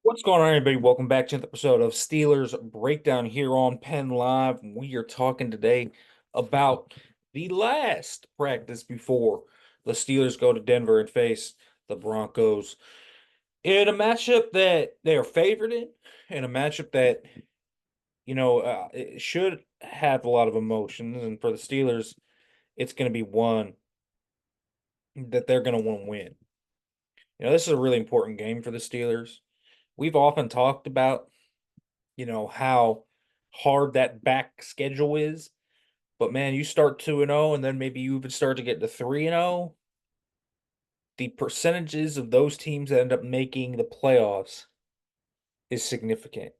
What's going on, everybody? Welcome back to another episode of Steelers Breakdown here on Penn Live. We are talking today about the last practice before the Steelers go to Denver and face the Broncos in a matchup that they are favored in a matchup that, it should have a lot of emotions. And for the Steelers, it's going to be one that they're going to want to win. This is a really important game for the Steelers. We've often talked about how hard that back schedule is. But man, you start 2-0 and then maybe you even start to get to 3-0. The percentages of those teams that end up making the playoffs is significant.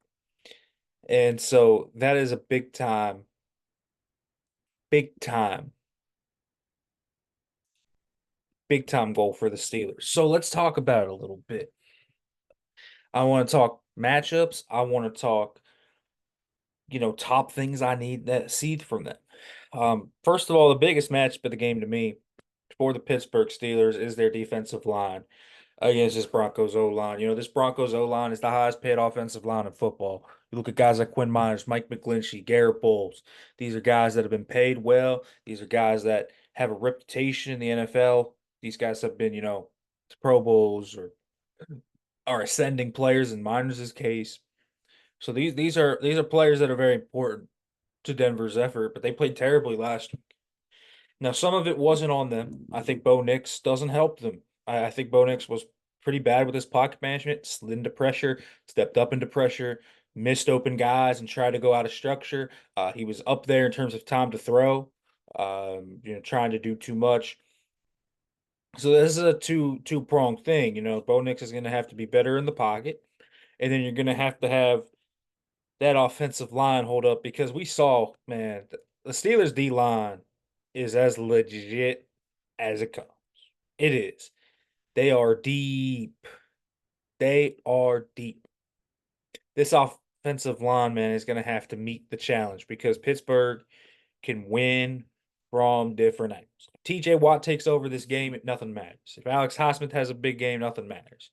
And so that is a big time, big time goal for the Steelers. So let's talk about it a little bit. I want to talk matchups. I want to talk, top things I need to see from them. First of all, the biggest matchup of the game to me for the Pittsburgh Steelers is their defensive line against this Broncos O line. This Broncos O line is the highest paid offensive line in football. You look at guys like Quinn Miners, Mike McGlinchey, Garrett Bowles. These are guys that have been paid well. These are guys that have a reputation in the NFL. These guys have been, to Pro Bowls or are ascending players in Miners' case. So these are players that are very important to Denver's effort, but they played terribly last week. Now, some of it wasn't on them. I think Bo Nix doesn't help them. I think Bo Nix was pretty bad with his pocket management, slid into pressure, stepped up into pressure, missed open guys, and tried to go out of structure. He was up there in terms of time to throw, trying to do too much. So this is a two-pronged thing. Bo Nix is going to have to be better in the pocket, and then you're going to have that offensive line hold up because we saw, man, the Steelers D line is as legit as it comes. It is. They are deep. They are deep. This offensive line, man, is going to have to meet the challenge because Pittsburgh can win from different angles. If TJ Watt takes over this game, nothing matters. If Alex Highsmith has a big game, nothing matters.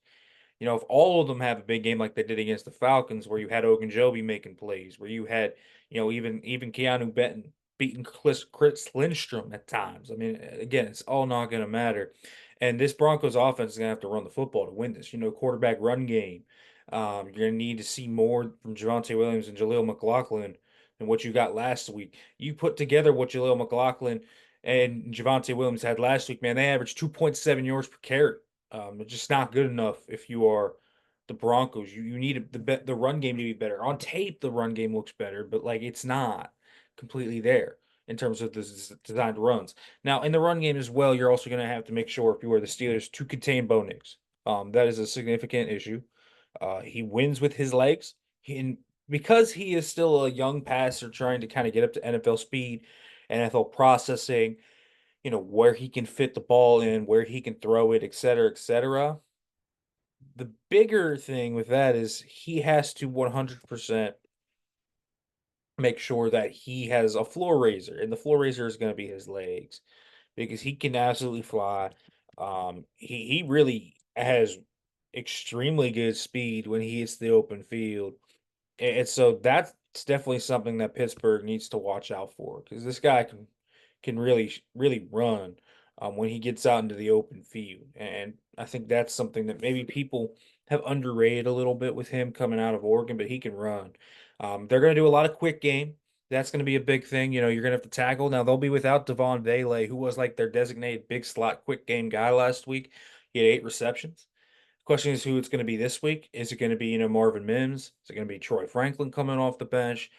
If all of them have a big game like they did against the Falcons, where you had Ogunjobi making plays, where you had, even Keanu Benton beating Chris Lindstrom at times. I mean, again, it's all not going to matter. And this Broncos offense is going to have to run the football to win this. Quarterback run game. You're going to need to see more from Javonte Williams and Jaleel McLaughlin than what you got last week. You put together what Jaleel McLaughlin and Javonte Williams had last week, man. They averaged 2.7 yards per carry. It's just not good enough if you are the Broncos. You need the run game to be better. On tape, the run game looks better, but like it's not completely there in terms of the designed runs. Now, in the run game as well, you're also going to have to make sure if you are the Steelers to contain Bo Nix. That is a significant issue. He wins with his legs. Because he is still a young passer trying to kind of get up to NFL speed, NFL processing, where he can fit the ball in, where he can throw it, et cetera, et cetera. The bigger thing with that is he has to 100% make sure that he has a floor raiser, and the floor raiser is going to be his legs because he can absolutely fly. He really has extremely good speed when he hits the open field, and so that's definitely something that Pittsburgh needs to watch out for because this guy can really run when he gets out into the open field, and I think that's something that maybe people have underrated a little bit with him coming out of Oregon, but he can run. They're going to do a lot of quick game. That's going to be a big thing. You're going to have to tackle. Now they'll be without Devon Vele, who was like their designated big slot quick game guy last week. He had 8 receptions. Question is who it's going to be this week. Is it going to be, Marvin Mims? Is it going to be Troy Franklin coming off the bench?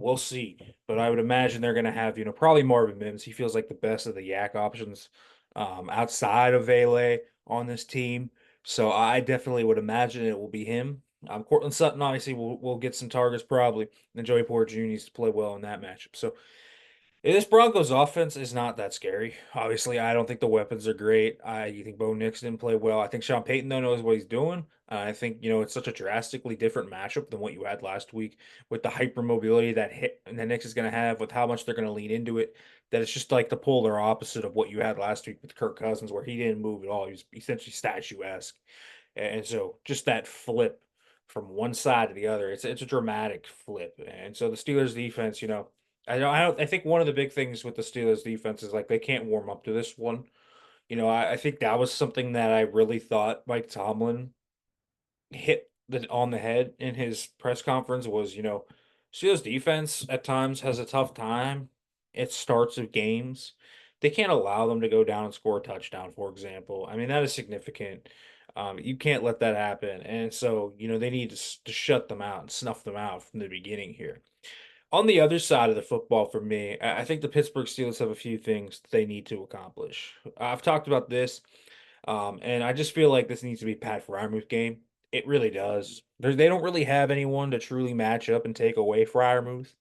We'll see. But I would imagine they're going to have, probably Marvin Mims. He feels like the best of the yak options outside of Vele on this team. So I definitely would imagine it will be him. Cortland Sutton obviously will get some targets probably. And Joey Porter Jr. needs to play well in that matchup. So this Broncos offense is not that scary. Obviously, I don't think the weapons are great. I think Bo Nix didn't play well. I think Sean Payton though knows what he's doing. I think it's such a drastically different matchup than what you had last week with the hypermobility that hit and the Knicks is going to have with how much they're going to lean into it. That it's just like the polar opposite of what you had last week with Kirk Cousins, where he didn't move at all. He was essentially statuesque, and so just that flip from one side to the other. It's a dramatic flip, and so the Steelers defense, I think one of the big things with the Steelers defense is like they can't warm up to this one. I think that was something that I really thought Mike Tomlin hit on the head in his press conference was, Steelers defense at times has a tough time at starts of games. They can't allow them to go down and score a touchdown, for example. I mean, that is significant. You can't let that happen. And so, they need to shut them out and snuff them out from the beginning here. On the other side of the football for me, I think the Pittsburgh Steelers have a few things they need to accomplish. I've talked about this. And I just feel like this needs to be Pat Fryermuth game. It really does. They don't really have anyone to truly match up and take away Fryermuth.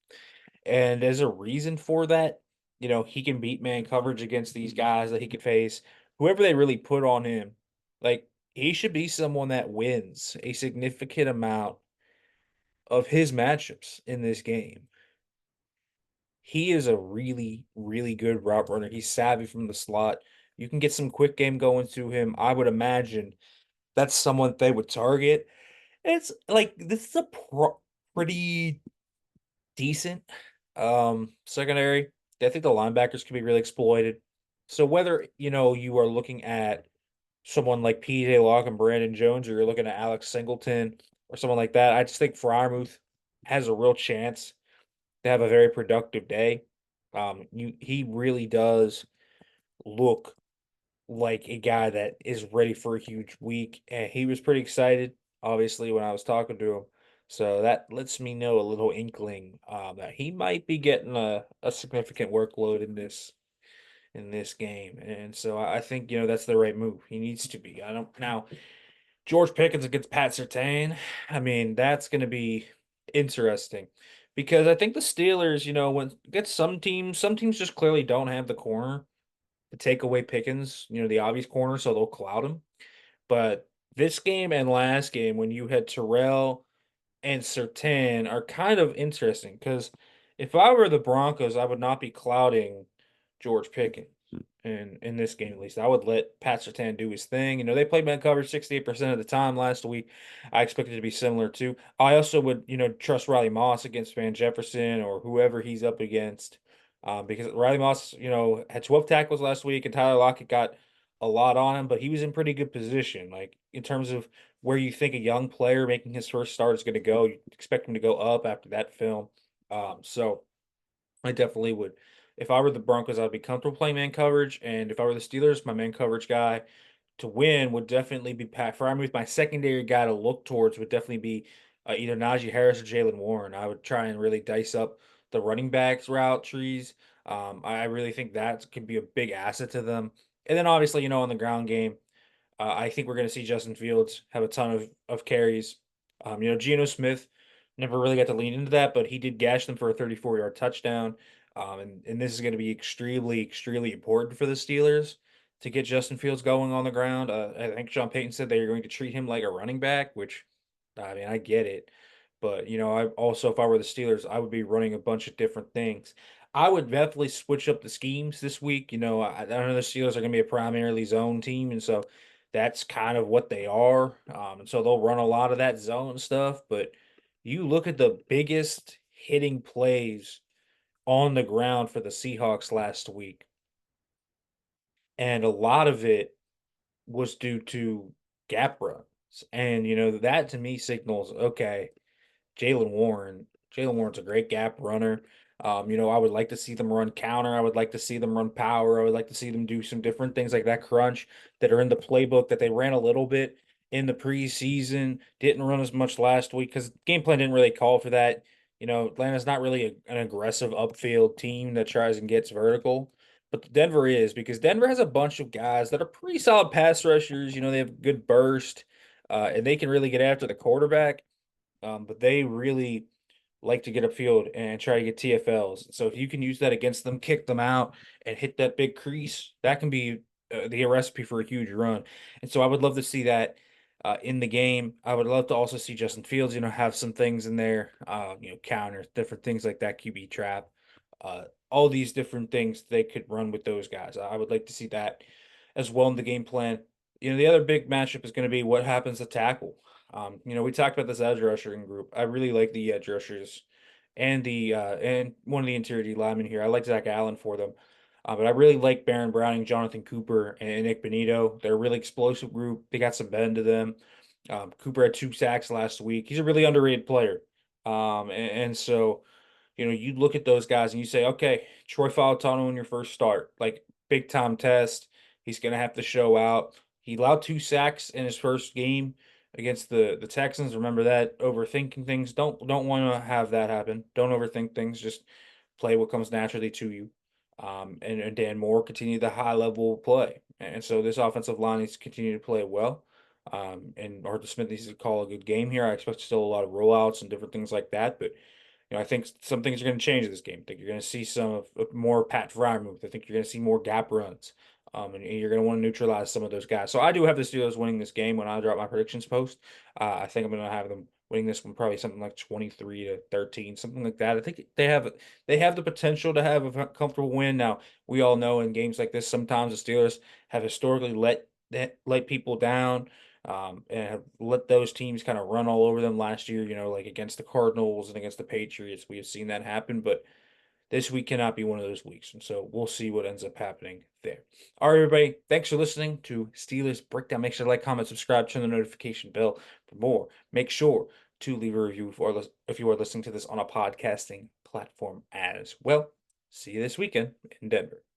And there's a reason for that. He can beat man coverage against these guys that he could face. Whoever they really put on him, like he should be someone that wins a significant amount of his matchups in this game. He is a really, really good route runner. He's savvy from the slot. You can get some quick game going to him. I would imagine that's someone they would target. It's like this is a pretty decent secondary. I think the linebackers can be really exploited. So whether you are looking at someone like PJ Locke and Brandon Jones, or you're looking at Alex Singleton or someone like that, I just think Fryermuth has a real chance to have a very productive day. He really does look like a guy that is ready for a huge week, and he was pretty excited, obviously, when I was talking to him. So that lets me know a little inkling that he might be getting a significant workload in this game, and so I think that's the right move. He needs to be. I don't now. George Pickens against Pat Surtain. I mean, that's going to be interesting because I think the Steelers, when against some teams just clearly don't have the corner to take away Pickens, the obvious corner, so they'll cloud him. But this game and last game, when you had Terrell and Surtain, are kind of interesting because if I were the Broncos, I would not be clouding George Pickens in this game at least. I would let Pat Surtain do his thing. They played man coverage 68% of the time last week. I expect it to be similar too. I also would, trust Riley Moss against Van Jefferson or whoever he's up against. Because Riley Moss, had 12 tackles last week and Tyler Lockett got a lot on him, but he was in pretty good position. Like in terms of where you think a young player making his first start is going to go, you expect him to go up after that film. So I definitely would. If I were the Broncos, I'd be comfortable playing man coverage. And if I were the Steelers, my man coverage guy to win would definitely be Pat Freiermuth. My secondary guy to look towards would definitely be either Najee Harris or Jalen Warren. I would try and really dice up the running backs route trees. I really think that could be a big asset to them. And then obviously, in the ground game, I think we're going to see Justin Fields have a ton of carries. Geno Smith never really got to lean into that, but he did gash them for a 34-yard touchdown. And this is going to be extremely, extremely important for the Steelers to get Justin Fields going on the ground. I think Sean Payton said they are going to treat him like a running back, which, I mean, I get it. But, I also, if I were the Steelers, I would be running a bunch of different things. I would definitely switch up the schemes this week. I know the Steelers are going to be a primarily zone team, and so that's kind of what they are. And so they'll run a lot of that zone stuff. But you look at the biggest hitting plays on the ground for the Seahawks last week, and a lot of it was due to gap runs. And, that to me signals, okay, Jalen Warren's a great gap runner. I would like to see them run counter. I would like to see them run power. I would like to see them do some different things like that crunch that are in the playbook that they ran a little bit in the preseason. Didn't run as much last week because game plan didn't really call for that. Atlanta's not really an aggressive upfield team that tries and gets vertical. But Denver is because Denver has a bunch of guys that are pretty solid pass rushers. They have good burst, and they can really get after the quarterback. But they really like to get upfield and try to get TFLs. So if you can use that against them, kick them out, and hit that big crease, that can be the recipe for a huge run. And so I would love to see that in the game. I would love to also see Justin Fields, have some things in there, counters, different things like that, QB trap, all these different things they could run with those guys. I would like to see that as well in the game plan. The other big matchup is going to be what happens to tackle. We talked about this edge rushing group. I really like the edge rushers and one of the interior D linemen here. I like Zach Allen for them. But I really like Baron Browning, Jonathan Cooper, and Nick Benito. They're a really explosive group. They got some bend to them. Cooper had 2 sacks last week. He's a really underrated player. And so you look at those guys and you say, okay, Troy Fautano in your first start, like big time test. He's going to have to show out. He allowed 2 sacks in his first game against the Texans. Remember that. Overthinking things. Don't want to have that happen. Don't overthink things. Just play what comes naturally to you. And Dan Moore continue the high level play. And so this offensive line needs to continue to play well. And Arthur Smith needs to call a good game here. I expect still a lot of rollouts and different things like that, but I think some things are going to change in this game. I think you're going to see some of more Pat Fryermuth. I think you're going to see more gap runs. And you're going to want to neutralize some of those guys. So I do have the Steelers winning this game when I drop my predictions post. I think I'm going to have them winning this one probably something like 23-13, something like that. I think they have the potential to have a comfortable win. Now, we all know in games like this, sometimes the Steelers have historically let people down and have let those teams kind of run all over them last year, like against the Cardinals and against the Patriots. We have seen that happen, but this week cannot be one of those weeks. And so we'll see what ends up happening there. All right, everybody. Thanks for listening to Steelers Breakdown. Make sure to like, comment, subscribe, turn the notification bell for more. Make sure to leave a review if you are listening to this on a podcasting platform as well. See you this weekend in Denver.